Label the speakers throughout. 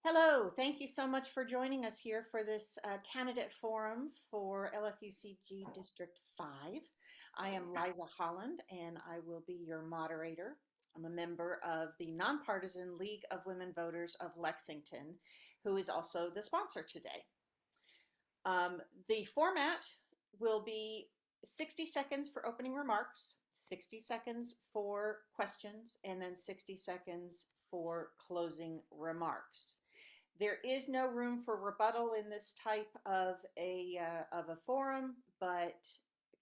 Speaker 1: Hello, thank you so much for joining us here for this candidate forum for LFUCG District 5. I am Liza Holland and I will be your moderator. I'm a member of the Nonpartisan League of Women Voters of Lexington, who is also the sponsor today. The format will be 60 seconds for opening remarks, 60 seconds for questions, and then 60 seconds for closing remarks. There is no room for rebuttal in this type of a forum, but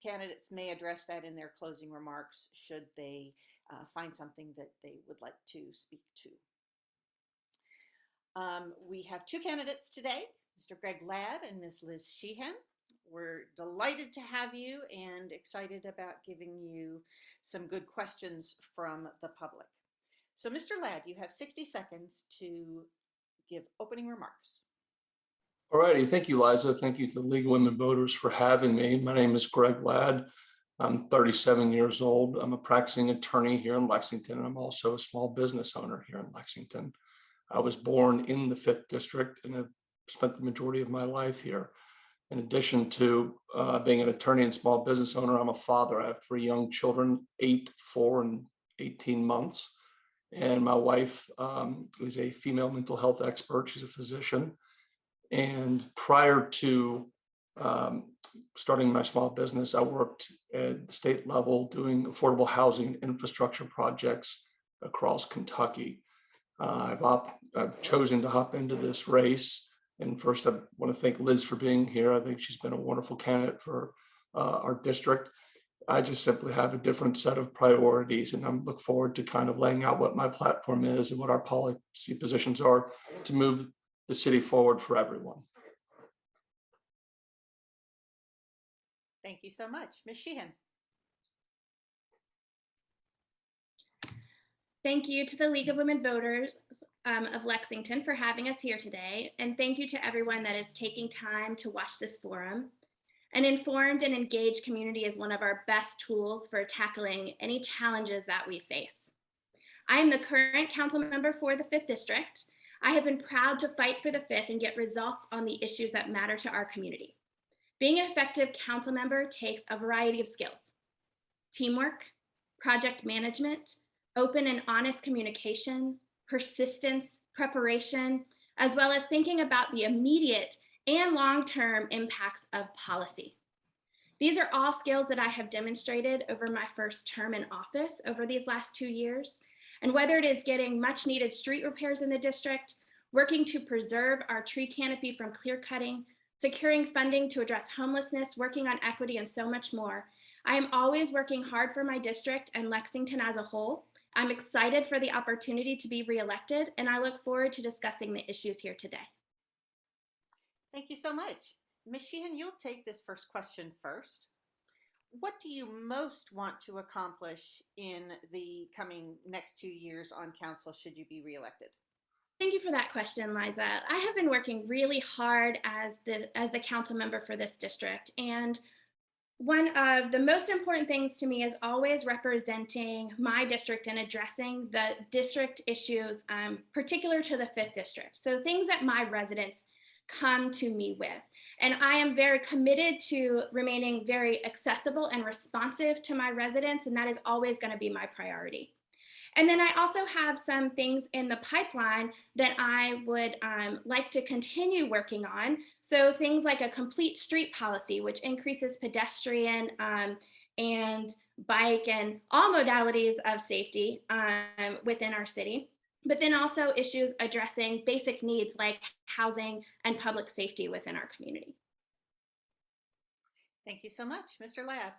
Speaker 1: candidates may address that in their closing remarks should they find something that they would like to speak to. We have two candidates today, Mr. Greg Ladd and Ms. Liz Sheehan. We're delighted to have you and excited about giving you some good questions from the public. So Mr. Ladd, you have 60 seconds to give opening remarks.
Speaker 2: All righty. Thank you, Liza. Thank you to the League of Women Voters for having me. My name is Greg Ladd. I'm 37 years old. I'm a practicing attorney here in Lexington, and I'm also a small business owner here in Lexington. I was born in the 5th District and have spent the majority of my life here. In addition to being an attorney and small business owner, I'm a father. I have 3 young children, 8, 4, and 18 months. And my wife is a female mental health expert. She's a physician. And prior to starting my small business, I worked at the state level doing affordable housing infrastructure projects across Kentucky. I've chosen to hop into this race. And first, I want to thank Liz for being here. I think she's been a wonderful candidate for our district. I just simply have a different set of priorities, and I'm look forward to kind of laying out what my platform is and what our policy positions are to move the city forward for everyone.
Speaker 1: Thank you so much. Ms. Sheehan.
Speaker 3: Thank you to the League of Women Voters of Lexington for having us here today. And thank you to everyone that is taking time to watch this forum. An informed and engaged community is one of our best tools for tackling any challenges that we face. I am the current council member for the 5th District. I have been proud to fight for the 5th and get results on the issues that matter to our community. Being an effective council member takes a variety of skills: teamwork, project management, open and honest communication, persistence, preparation, as well as thinking about the immediate and long-term impacts of policy. These are all skills that I have demonstrated over my first term in office over these last 2 years. And whether it is getting much needed street repairs in the district, working to preserve our tree canopy from clear cutting, securing funding to address homelessness, working on equity, and so much more, I am always working hard for my district and Lexington as a whole. I'm excited for the opportunity to be reelected, and I look forward to discussing the issues here today.
Speaker 1: Thank you so much. Ms. Sheehan, you'll take this first question first. What do you most want to accomplish in the coming next 2 years on council should you be reelected?
Speaker 3: Thank you for that question, Liza. I have been working really hard as the council member for this district, and one of the most important things to me is always representing my district and addressing the district issues particular to the 5th District. So things that my residents come to me with. And I am very committed to remaining very accessible and responsive to my residents, and that is always going to be my priority. And then I also have some things in the pipeline that I would like to continue working on. So things like a complete street policy, which increases pedestrian and bike and all modalities of safety within our city. But then also issues addressing basic needs like housing and public safety within our community.
Speaker 1: Thank you so much. Mr. Ladd.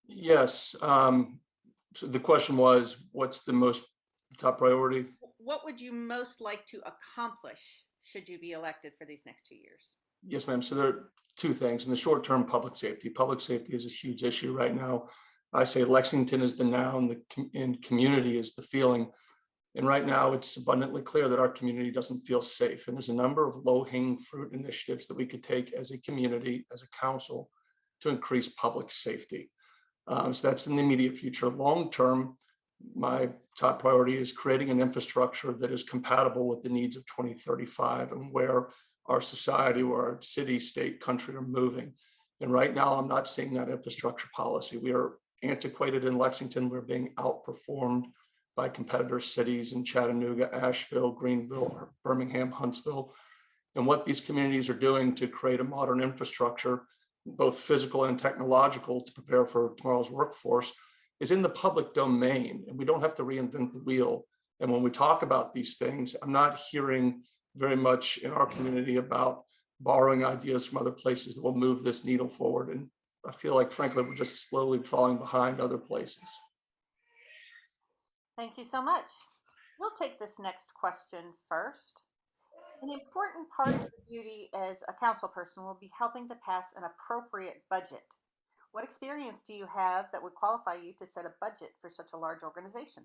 Speaker 2: Yes. So the question was, what's the top priority?
Speaker 1: What would you most like to accomplish should you be elected for these next 2 years?
Speaker 2: Yes, ma'am. So there are 2 things. In the short term, public safety. Public safety is a huge issue right now. I say Lexington is the noun, and community is the feeling. And right now, it's abundantly clear that our community doesn't feel safe. And there's a number of low-hanging fruit initiatives that we could take as a community, as a council, to increase public safety. So that's in the immediate future. Long term, my top priority is creating an infrastructure that is compatible with the needs of 2035 and where our society, where our city, state, country are moving. And right now, I'm not seeing that infrastructure policy. We are antiquated in Lexington. We're being outperformed by competitor cities in Chattanooga, Asheville, Greenville, Birmingham, Huntsville. And what these communities are doing to create a modern infrastructure, both physical and technological, to prepare for tomorrow's workforce is in the public domain, and we don't have to reinvent the wheel. And when we talk about these things, I'm not hearing very much in our community about borrowing ideas from other places that will move this needle forward. And I feel like, frankly, we're just slowly falling behind other places.
Speaker 1: Thank you so much. We'll take this next question first. An important part of your duty as a council person will be helping to pass an appropriate budget. What experience do you have that would qualify you to set a budget for such a large organization?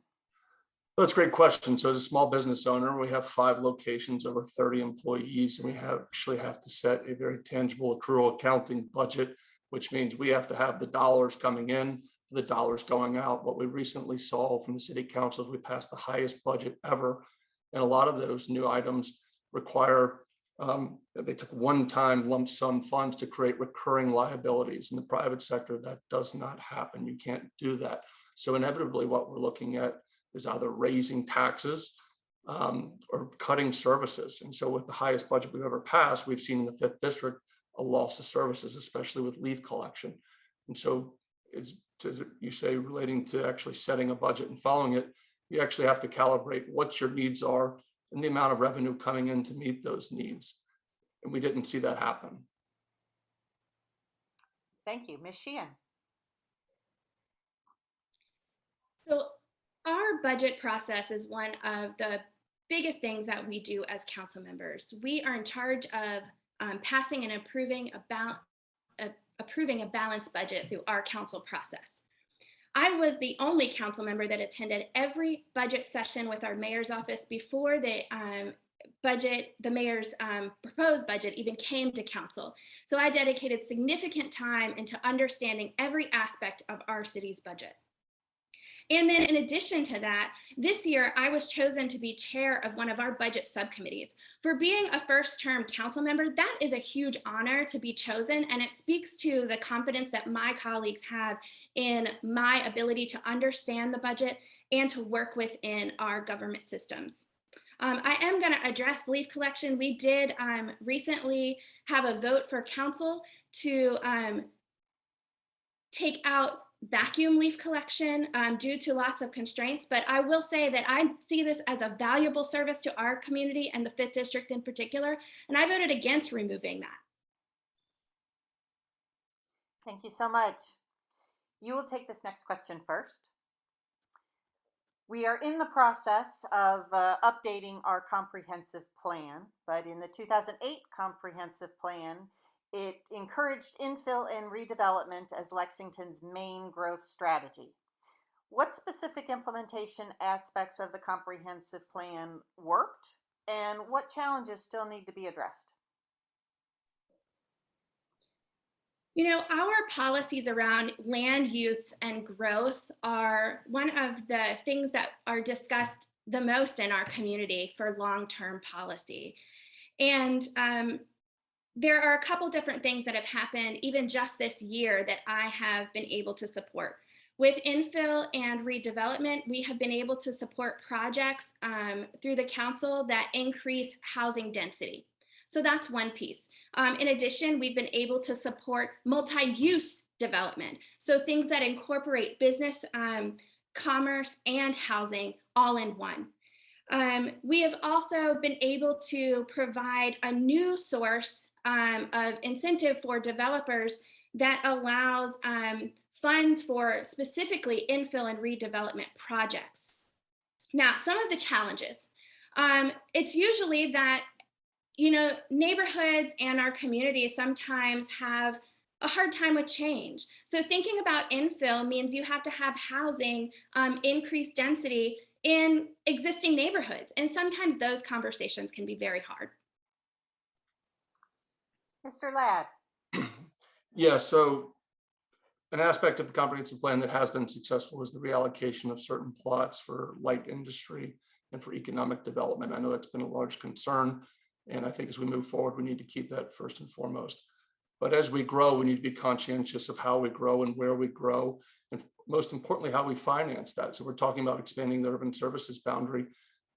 Speaker 2: That's a great question. So as a small business owner, we have 5 locations, over 30 employees, and we actually have to set a very tangible accrual accounting budget, which means we have to have the dollars coming in, the dollars going out. What we recently saw from the city council is we passed the highest budget ever. And a lot of those new items require, they took one-time lump sum funds to create recurring liabilities. In the private sector, that does not happen. You can't do that. So inevitably, what we're looking at is either raising taxes or cutting services. And so with the highest budget we've ever passed, we've seen in the 5th district a loss of services, especially with leaf collection. And so it's, as you say, relating to actually setting a budget and following it, you actually have to calibrate what your needs are and the amount of revenue coming in to meet those needs. And we didn't see that happen.
Speaker 1: Thank you. Ms. Sheehan.
Speaker 3: So our budget process is one of the biggest things that we do as council members. We are in charge of passing and approving a balanced budget through our council process. I was the only council member that attended every budget session with our mayor's office before the mayor's proposed budget even came to council. So I dedicated significant time into understanding every aspect of our city's budget. And then in addition to that, this year I was chosen to be chair of one of our budget subcommittees. For being a first-term council member, that is a huge honor to be chosen, and it speaks to the confidence that my colleagues have in my ability to understand the budget and to work within our government systems. I am going to address leaf collection. We did recently have a vote for council to take out vacuum leaf collection due to lots of constraints, but I will say that I see this as a valuable service to our community and the 5th district in particular, and I voted against removing that.
Speaker 1: Thank you so much. You will take this next question first. We are in the process of updating our comprehensive plan, but in the 2008 comprehensive plan, it encouraged infill and redevelopment as Lexington's main growth strategy. What specific implementation aspects of the comprehensive plan worked, and what challenges still need to be addressed?
Speaker 3: You know, our policies around land use and growth are one of the things that are discussed the most in our community for long-term policy. And there are a couple different things that have happened even just this year that I have been able to support. With infill and redevelopment, we have been able to support projects through the council that increase housing density. So that's one piece. In addition, we've been able to support multi-use development. So things that incorporate business, commerce, and housing all in one. We have also been able to provide a new source of incentive for developers that allows funds for specifically infill and redevelopment projects. Now, some of the challenges, it's usually that, you know, neighborhoods and our communities sometimes have a hard time with change. So thinking about infill means you have to have housing, increased density in existing neighborhoods. And sometimes those conversations can be very hard.
Speaker 1: Mr. Ladd.
Speaker 2: Yeah, so an aspect of the comprehensive plan that has been successful is the reallocation of certain plots for light industry and for economic development. I know that's been a large concern, and I think as we move forward, we need to keep that first and foremost. But as we grow, we need to be conscientious of how we grow and where we grow, and most importantly, how we finance that. So we're talking about expanding the urban services boundary.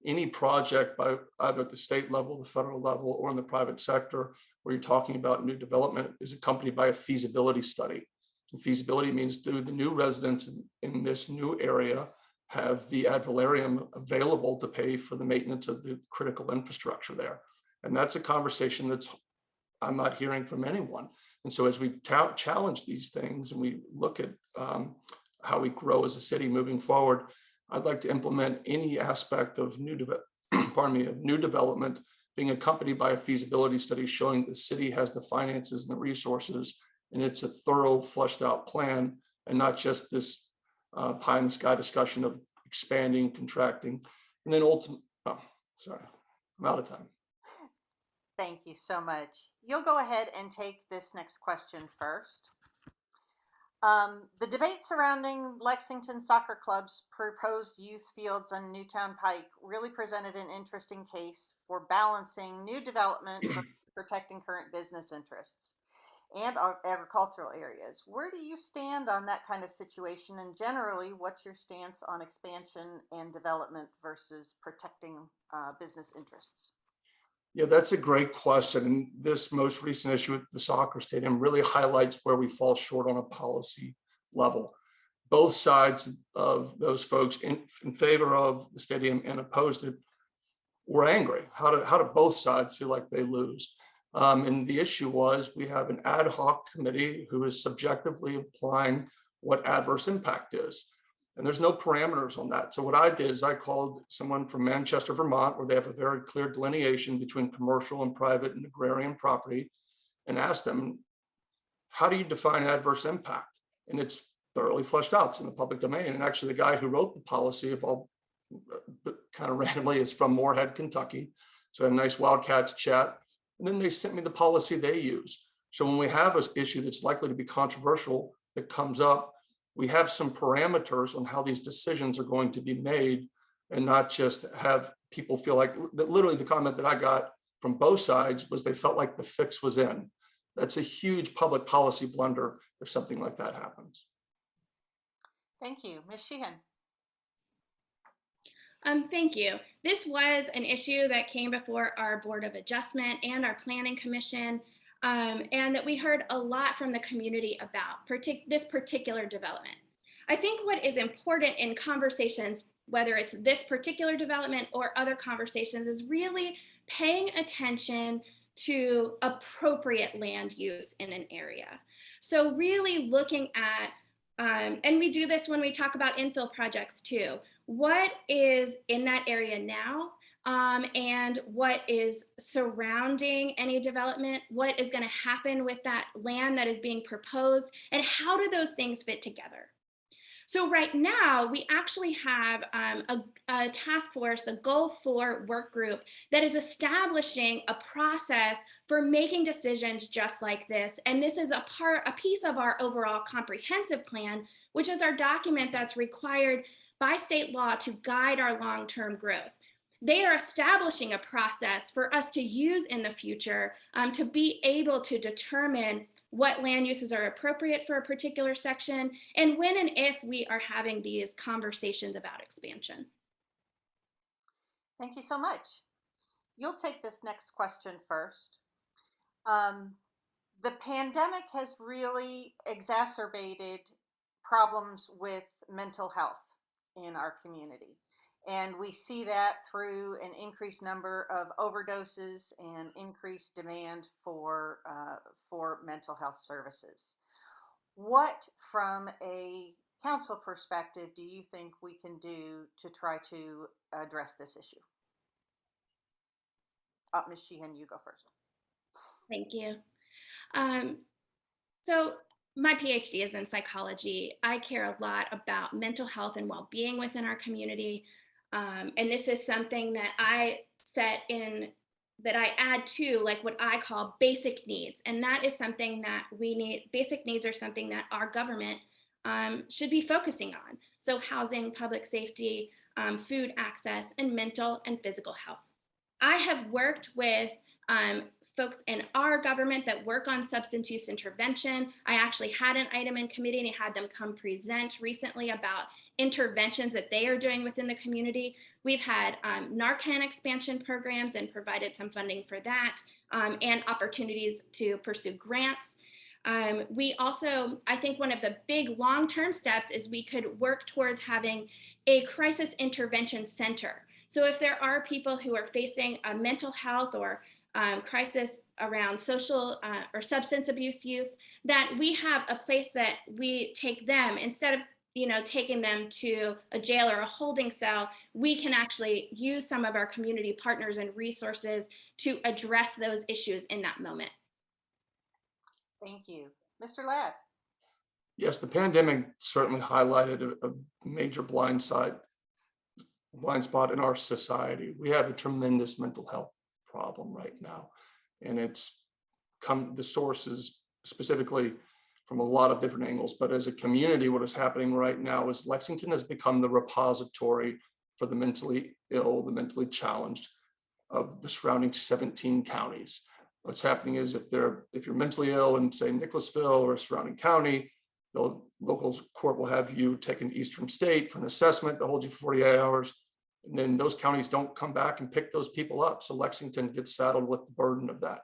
Speaker 2: Any project by either at the state level, the federal level, or in the private sector, where you're talking about new development, is accompanied by a feasibility study. And feasibility means, do the new residents in this new area have the ad valorem available to pay for the maintenance of the critical infrastructure there? And that's a conversation that's I'm not hearing from anyone. And so as we challenge these things and we look at how we grow as a city moving forward, I'd like to implement any aspect of new development being accompanied by a feasibility study showing the city has the finances and the resources, and it's a thorough, fleshed out plan, and not just this pie in the sky discussion of expanding, contracting, and then ultimately, sorry, I'm out of time.
Speaker 1: Thank you so much. You'll go ahead and take this next question first. The debate surrounding Lexington Soccer Club's proposed youth fields on Newtown Pike really presented an interesting case for balancing new development for protecting current business interests and our agricultural areas. Where do you stand on that kind of situation? And generally, what's your stance on expansion and development versus protecting business interests?
Speaker 2: Yeah, that's a great question. And this most recent issue with the soccer stadium really highlights where we fall short on a policy level. Both sides of those folks in favor of the stadium and opposed it were angry. How do both sides feel like they lose? And the issue was, we have an ad hoc committee who is subjectively applying what adverse impact is. And there's no parameters on that. So what I did is I called someone from Manchester, Vermont, where they have a very clear delineation between commercial and private and agrarian property, and asked them, how do you define adverse impact? And it's thoroughly fleshed out. It's in the public domain. And actually the guy who wrote the policy, of all kind of randomly, is from Moorhead, Kentucky. So I had a nice Wildcats chat. And then they sent me the policy they use. So when we have an issue that's likely to be controversial that comes up, we have some parameters on how these decisions are going to be made, and not just have people feel like that. Literally the comment that I got from both sides was they felt like the fix was in. That's a huge public policy blunder if something like that happens.
Speaker 1: Thank you. Ms. Sheehan.
Speaker 3: Thank you. This was an issue that came before our Board of Adjustment and our Planning Commission, and that we heard a lot from the community about this particular development. I think what is important in conversations, whether it's this particular development or other conversations, is really paying attention to appropriate land use in an area. So really looking at, and we do this when we talk about infill projects too, what is in that area now, and what is surrounding any development, what is going to happen with that land that is being proposed, and how do those things fit together? So right now, we actually have a task force, the Goal 4 work group, that is establishing a process for making decisions just like this. And this is a piece of our overall comprehensive plan, which is our document that's required by state law to guide our long-term growth. They are establishing a process for us to use in the future to be able to determine what land uses are appropriate for a particular section, and when and if we are having these conversations about expansion.
Speaker 1: Thank you so much. You'll take this next question first. The pandemic has really exacerbated problems with mental health in our community. And we see that through an increased number of overdoses and increased demand for mental health services. What, from a council perspective, do you think we can do to try to address this issue? Ms. Sheehan, you go first.
Speaker 3: Thank you. So my PhD is in psychology. I care a lot about mental health and well-being within our community. And this is something that I set in that I add to, like what I call basic needs. And that is something that we need. Basic needs are something that our government should be focusing on. So housing, public safety, food access, and mental and physical health. I have worked with folks in our government that work on substance use intervention. I actually had an item in committee and I had them come present recently about interventions that they are doing within the community. We've had Narcan expansion programs and provided some funding for that, and opportunities to pursue grants. We also, I think one of the big long-term steps is we could work towards having a crisis intervention center. So if there are people who are facing a mental health or crisis around social or substance abuse use, that we have a place that we take them instead of taking them to a jail or a holding cell. We can actually use some of our community partners and resources to address those issues in that moment.
Speaker 1: Thank you. Mr. Ladd.
Speaker 2: Yes, the pandemic certainly highlighted a major blind spot in our society. We have a tremendous mental health problem right now, and the sources specifically from a lot of different angles. But as a community, what is happening right now is Lexington has become the repository for the mentally ill, the mentally challenged of the surrounding 17 counties. What's happening is if you're mentally ill in, say, Nicholasville or a surrounding county, the local court will have you take an Eastern state for an assessment. They'll hold you for 48 hours. And then those counties don't come back and pick those people up. So Lexington gets saddled with the burden of that.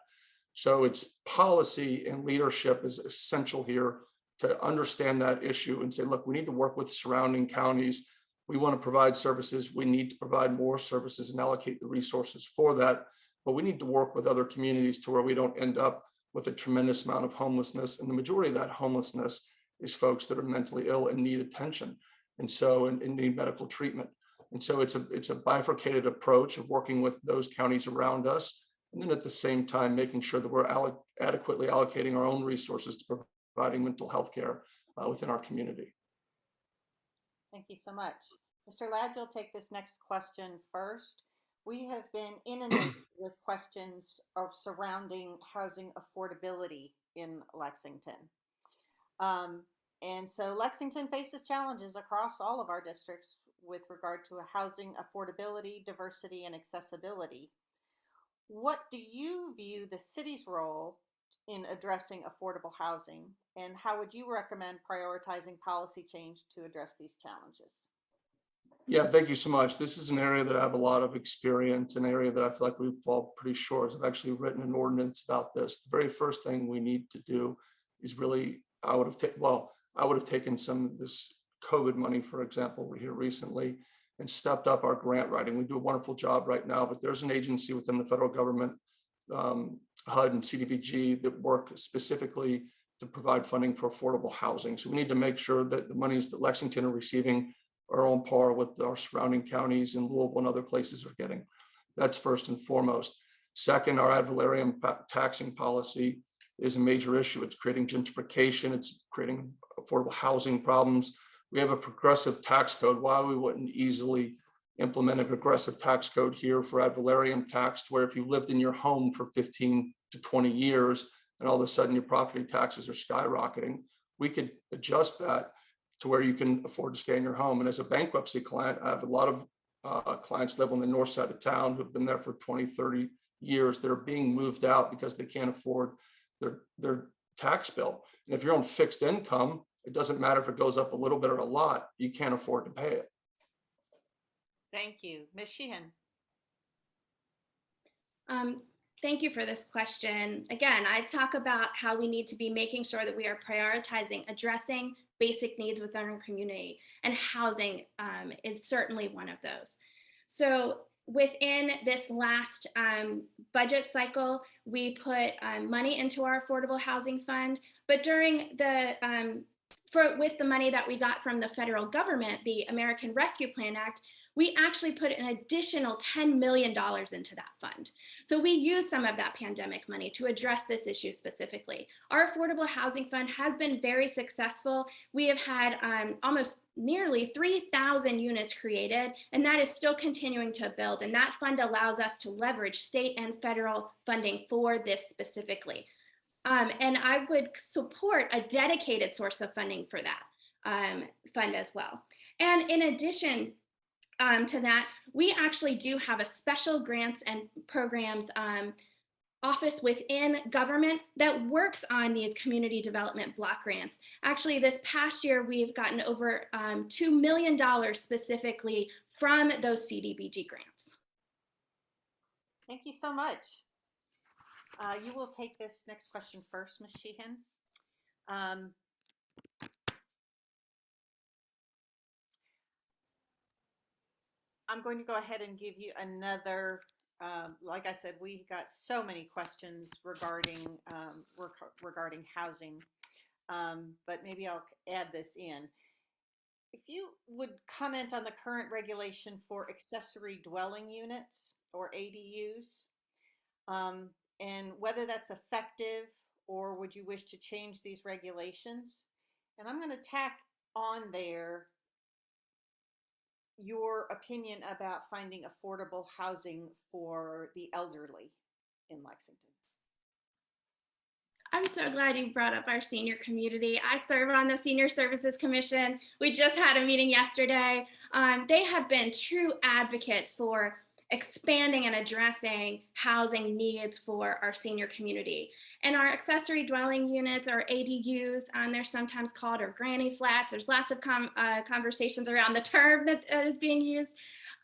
Speaker 2: So it's policy and leadership is essential here to understand that issue and say, look, we need to work with surrounding counties. We want to provide services. We need to provide more services and allocate the resources for that. But we need to work with other communities to where we don't end up with a tremendous amount of homelessness. And the majority of that homelessness is folks that are mentally ill and need attention and need medical treatment. And so it's a bifurcated approach of working with those counties around us, and then at the same time making sure that we're adequately allocating our own resources to providing mental health care within our community.
Speaker 1: Thank you so much. Mr. Ladd, you'll take this next question first. We have been inundated with questions surrounding housing affordability in Lexington. And so Lexington faces challenges across all of our districts with regard to housing affordability, diversity, and accessibility. What do you view the city's role in addressing affordable housing, and how would you recommend prioritizing policy change to address these challenges?
Speaker 2: Yeah, thank you so much. This is an area that I have a lot of experience, an area that I feel like we fall pretty short. I've actually written an ordinance about this. The very first thing we need to do is really, I would have taken some of this COVID money, for example, here recently, and stepped up our grant writing. We do a wonderful job right now, but there's an agency within the federal government, HUD and CDBG, that work specifically to provide funding for affordable housing. So we need to make sure that the monies that Lexington are receiving are on par with our surrounding counties and Louisville and other places are getting. That's first and foremost. Second, our ad valorem taxing policy is a major issue. It's creating gentrification. It's creating affordable housing problems. We have a progressive tax code. Why we wouldn't easily implement a progressive tax code here for ad valorem tax, to where if you lived in your home for 15 to 20 years and all of a sudden your property taxes are skyrocketing, we could adjust that to where you can afford to stay in your home. And as a bankruptcy client, I have a lot of clients live on the north side of town who've been there for 20, 30 years. They're being moved out because they can't afford their tax bill. And if you're on fixed income, it doesn't matter if it goes up a little bit or a lot, you can't afford to pay it.
Speaker 1: Thank you. Ms. Sheehan.
Speaker 3: Thank you for this question. Again, I talk about how we need to be making sure that we are prioritizing addressing basic needs within our community, and housing is certainly one of those. So within this last budget cycle, we put money into our affordable housing fund, but during with the money that we got from the federal government, the American Rescue Plan Act, we actually put an additional $10 million into that fund. So we used some of that pandemic money to address this issue specifically. Our affordable housing fund has been very successful. We have had almost nearly 3,000 units created, and that is still continuing to build. And that fund allows us to leverage state and federal funding for this specifically. And I would support a dedicated source of funding for that fund as well. And in addition to that, we actually do have a special grants and programs office within government that works on these community development block grants. Actually, this past year, we've gotten over $2 million specifically from those CDBG grants.
Speaker 1: Thank you so much. You will take this next question first, Ms. Sheehan. I'm going to go ahead and give you another, like I said, we got so many questions regarding regarding housing, but maybe I'll add this in. If you would comment on the current regulation for accessory dwelling units or ADUs, and whether that's effective, or would you wish to change these regulations? And I'm going to tack on there your opinion about finding affordable housing for the elderly in Lexington.
Speaker 3: I'm so glad you brought up our senior community. I serve on the Senior Services Commission. We just had a meeting yesterday. They have been true advocates for expanding and addressing housing needs for our senior community. And our accessory dwelling units, or ADUs, they're sometimes called, or granny flats. There's lots of conversations around the term that is being used.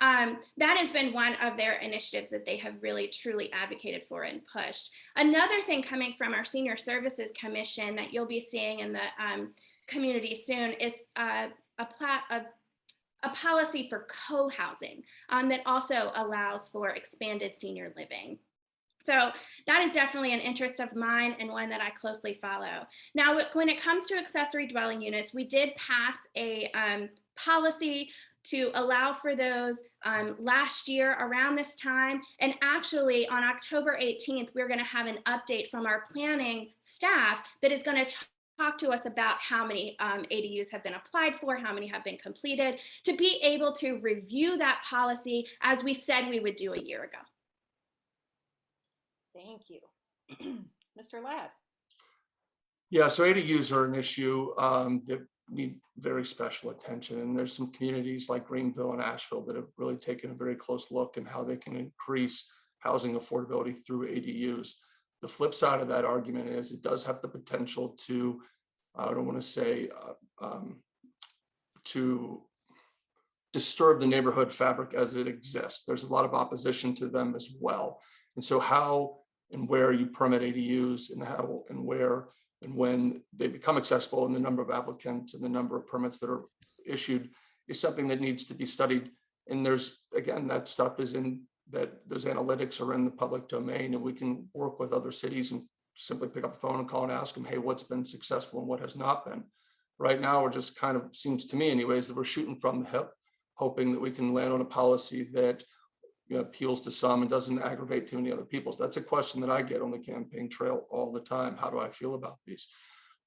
Speaker 3: That has been one of their initiatives that they have really truly advocated for and pushed. Another thing coming from our Senior Services Commission that you'll be seeing in the community soon is a policy for co-housing that also allows for expanded senior living. So that is definitely an interest of mine and one that I closely follow. Now, when it comes to accessory dwelling units, we did pass a policy to allow for those last year around this time. And actually on October 18th, we're going to have an update from our planning staff that is going to talk to us about how many ADUs have been applied for, how many have been completed, to be able to review that policy as we said we would do a year ago.
Speaker 1: Thank you. Mr. Ladd.
Speaker 2: Yeah, so ADUs are an issue that need very special attention. And there's some communities like Greenville and Asheville that have really taken a very close look at how they can increase housing affordability through ADUs. The flip side of that argument is it does have the potential to, I don't want to say, to disturb the neighborhood fabric as it exists. There's a lot of opposition to them as well. And so how and where you permit ADUs, and how and where and when they become accessible, and the number of applicants and the number of permits that are issued is something that needs to be studied. And there's, again, that stuff is in that, those analytics are in the public domain, and we can work with other cities and simply pick up the phone and call and ask them, hey, what's been successful and what has not been. Right now, we're just kind of, seems to me anyways, that we're shooting from the hip, hoping that we can land on a policy that, you know, appeals to some and doesn't aggravate too many other people. So that's a question that I get on the campaign trail all the time. How do I feel about these?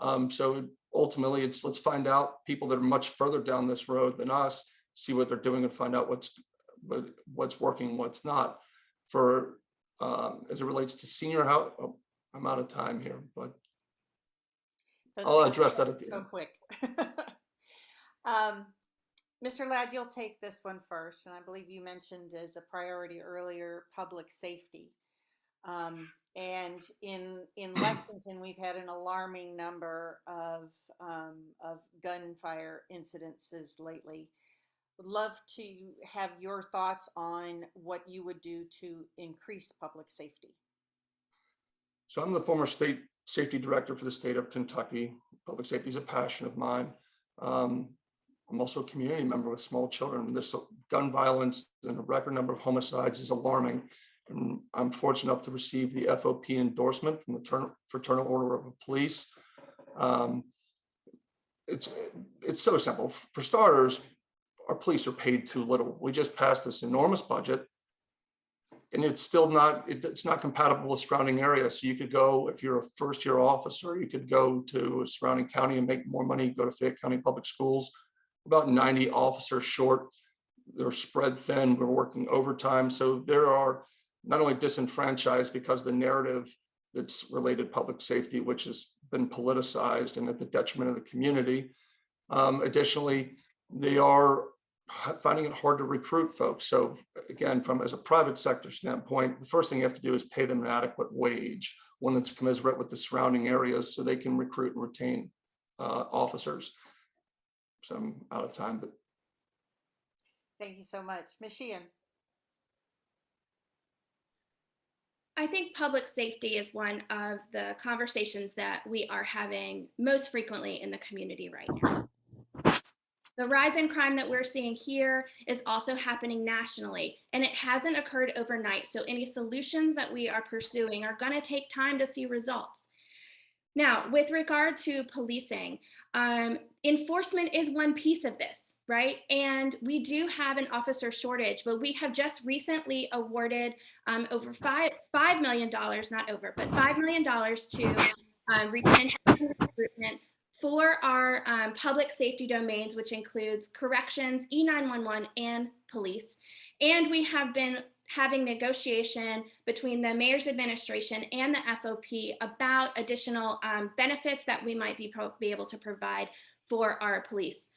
Speaker 2: So ultimately, it's, let's find out people that are much further down this road than us, see what they're doing, and find out what's working, what's not. For as it relates to senior housing, oh, I'm out of time here, but I'll address that at the end.
Speaker 1: So quick. Mr. Ladd, you'll take this one first, and I believe you mentioned as a priority earlier public safety. And in Lexington, we've had an alarming number of gunfire incidences lately. Would love to have your thoughts on what you would do to increase public safety.
Speaker 2: So I'm the former state safety director for the state of Kentucky. Public safety is a passion of mine. I'm also a community member with small children. This gun violence and a record number of homicides is alarming. And I'm fortunate enough to receive the FOP endorsement from the Fraternal Order of the Police. It's so simple. For starters, our police are paid too little. We just passed this enormous budget, and it's still not, it's not compatible with surrounding areas. So you could go, if you're a first-year officer, you could go to a surrounding county and make more money, go to Fayette County Public Schools, about 90 officers short. They're spread thin, we're working overtime. So there are not only disenfranchised because the narrative that's related to public safety, which has been politicized and at the detriment of the community. Additionally, they are finding it hard to recruit folks. So again, as a private sector standpoint, the first thing you have to do is pay them an adequate wage, one that's commensurate with the surrounding areas, so they can recruit and retain officers. So I'm out of time, but.
Speaker 1: Thank you so much. Ms. Sheehan.
Speaker 3: I think public safety is one of the conversations that we are having most frequently in the community right now. The rise in crime that we're seeing here is also happening nationally, and it hasn't occurred overnight. So any solutions that we are pursuing are going to take time to see results. Now, with regard to policing, enforcement is one piece of this, right? And we do have an officer shortage, but we have just recently awarded over $5 million, not over, but $5 million to retention and recruitment for our public safety domains, which includes corrections, E911, and police. And we have been having negotiation between the mayor's administration and the FOP about additional benefits that we might be able to provide for our police.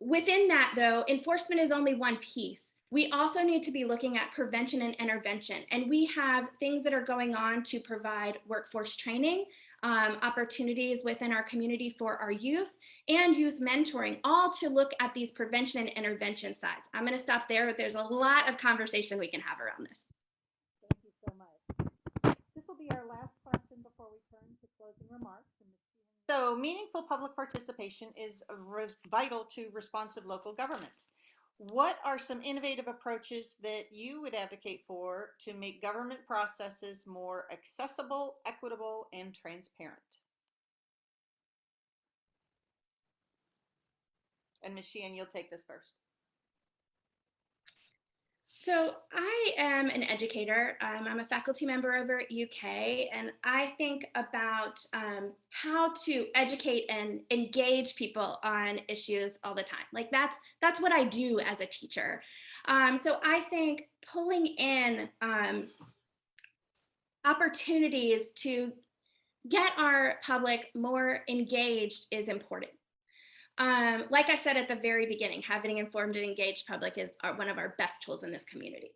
Speaker 3: Within that, though, enforcement is only one piece. We also need to be looking at prevention and intervention. And we have things that are going on to provide workforce training, opportunities within our community for our youth, and youth mentoring, all to look at these prevention and intervention sides. I'm going to stop there, but there's a lot of conversation we can have around this.
Speaker 1: Thank you so much. This will be our last question before we turn to closing remarks. So meaningful public participation is vital to responsive local government. What are some innovative approaches that you would advocate for to make government processes more accessible, equitable, and transparent? And Ms. Sheehan, you'll take this first.
Speaker 3: So I am an educator. I'm a faculty member over at UK, and I think about how to educate and engage people on issues all the time. Like that's what I do as a teacher. So I think pulling in opportunities to get our public more engaged is important. Like I said at the very beginning, having informed and engaged public is one of our best tools in this community.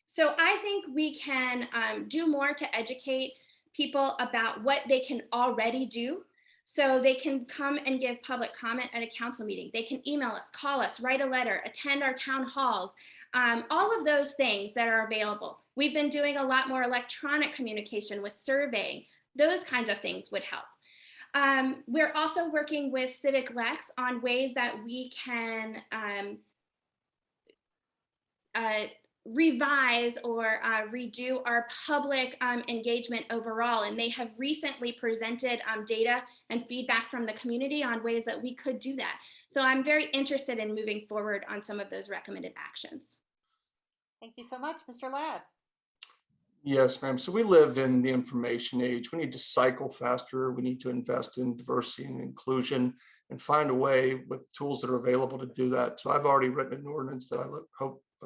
Speaker 3: So I think we can do more to educate people about what they can already do. So they can come and give public comment at a council meeting. They can email us, call us, write a letter, attend our town halls, all of those things that are available. We've been doing a lot more electronic communication with surveying. Those kinds of things would help. We're also working with Civic Lex on ways that we can revise or redo our public engagement overall. And they have recently presented data and feedback from the community on ways that we could do that. So I'm very interested in moving forward on some of those recommended actions.
Speaker 1: Thank you so much, Mr. Ladd.
Speaker 2: Yes, ma'am. So we live in the information age. We need to cycle faster. We need to invest in diversity and inclusion and find a way with tools that are available to do that. So I've already written an ordinance that I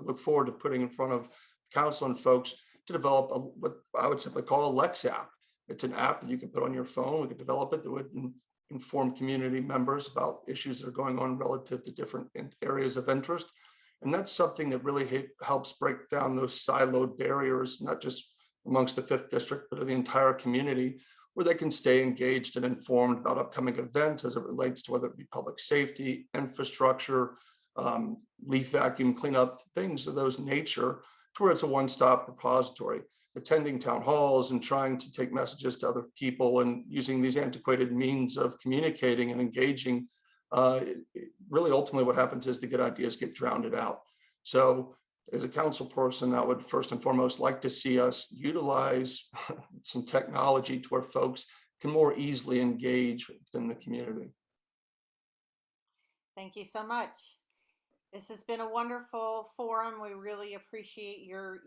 Speaker 2: look forward to putting in front of council and folks to develop what I would simply call a Lex app. It's an app that you can put on your phone. We could develop it that would inform community members about issues that are going on relative to different areas of interest. And that's something that really helps break down those siloed barriers, not just amongst the 5th district, but of the entire community, where they can stay engaged and informed about upcoming events as it relates to whether it be public safety, infrastructure, leaf vacuum cleanup, things of those nature, to where it's a one-stop repository. Attending town halls and trying to take messages to other people and using these antiquated means of communicating and engaging, really ultimately what happens is the good ideas get drowned out. So as a council person, I would first and foremost like to see us utilize some technology to where folks can more easily engage within the community.
Speaker 1: Thank you so much. This has been a wonderful forum. We really appreciate your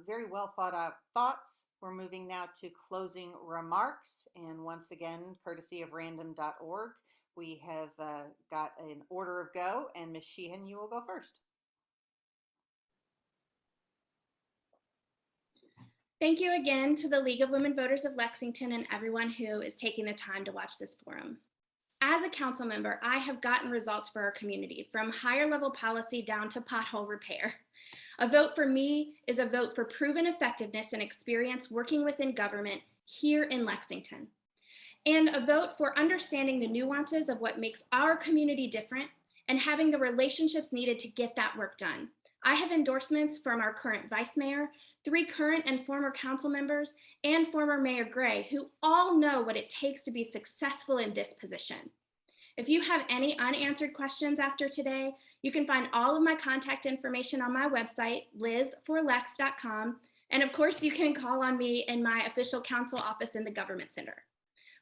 Speaker 1: very well thought out thoughts. We're moving now to closing remarks. And once again, courtesy of random.org, we have got an order of go. And Ms. Sheehan, you will go first.
Speaker 3: Thank you again to the League of Women Voters of Lexington and everyone who is taking the time to watch this forum. As a council member, I have gotten results for our community, from higher level policy down to pothole repair. A vote for me is a vote for proven effectiveness and experience working within government here in Lexington, and a vote for understanding the nuances of what makes our community different and having the relationships needed to get that work done. I have endorsements from our current vice mayor, 3 current and former council members, and former Mayor Gray, who all know what it takes to be successful in this position. If you have any unanswered questions after today, you can find all of my contact information on my website, lizforlex.com. And of course, you can call on me in my official council office in the Government Center.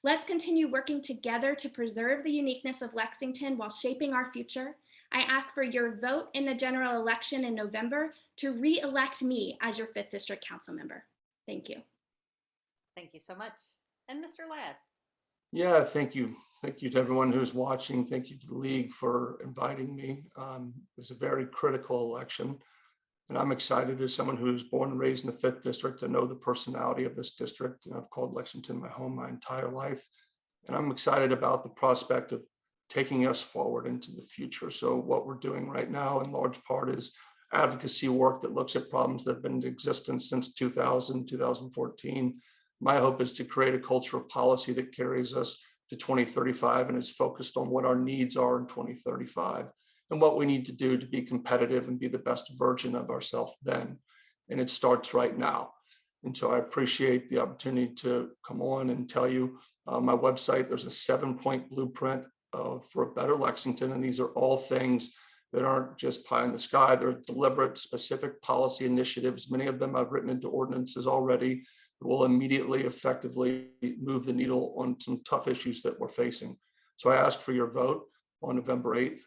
Speaker 3: Let's continue working together to preserve the uniqueness of Lexington while shaping our future. I ask for your vote in the general election in November to re-elect me as your 5th District Council member. Thank you.
Speaker 1: Thank you so much. And Mr. Ladd.
Speaker 2: Yeah, thank you. Thank you to everyone who's watching. Thank you to the League for inviting me. It's a very critical election. And I'm excited as someone who was born and raised in the 5th District to know the personality of this district. And I've called Lexington my home my entire life. And I'm excited about the prospect of taking us forward into the future. So what we're doing right now in large part is advocacy work that looks at problems that have been in existence since 2000, 2014. My hope is to create a culture of policy that carries us to 2035 and is focused on what our needs are in 2035 and what we need to do to be competitive and be the best version of ourselves then. And it starts right now. And so I appreciate the opportunity to come on and tell you my website, there's a 7-point blueprint for a better Lexington. And these are all things that aren't just pie in the sky. They're deliberate, specific policy initiatives. Many of them I've written into ordinances already that will immediately, effectively move the needle on some tough issues that we're facing. So I ask for your vote on November 8th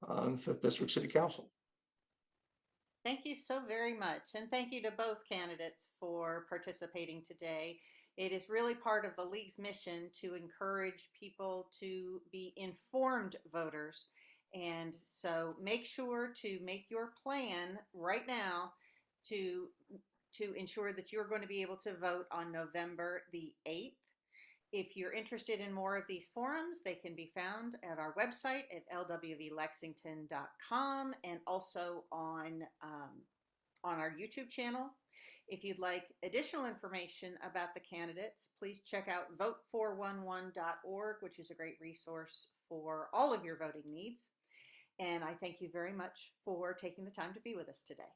Speaker 2: on 5th District City Council.
Speaker 1: Thank you so very much. And thank you to both candidates for participating today. It is really part of the League's mission to encourage people to be informed voters. And so make sure to make your plan right now to ensure that you're going to be able to vote on November the 8th. If you're interested in more of these forums, they can be found at our website at lwvlexington.com and also on our YouTube channel. If you'd like additional information about the candidates, please check out vote411.org, which is a great resource for all of your voting needs. And I thank you very much for taking the time to be with us today.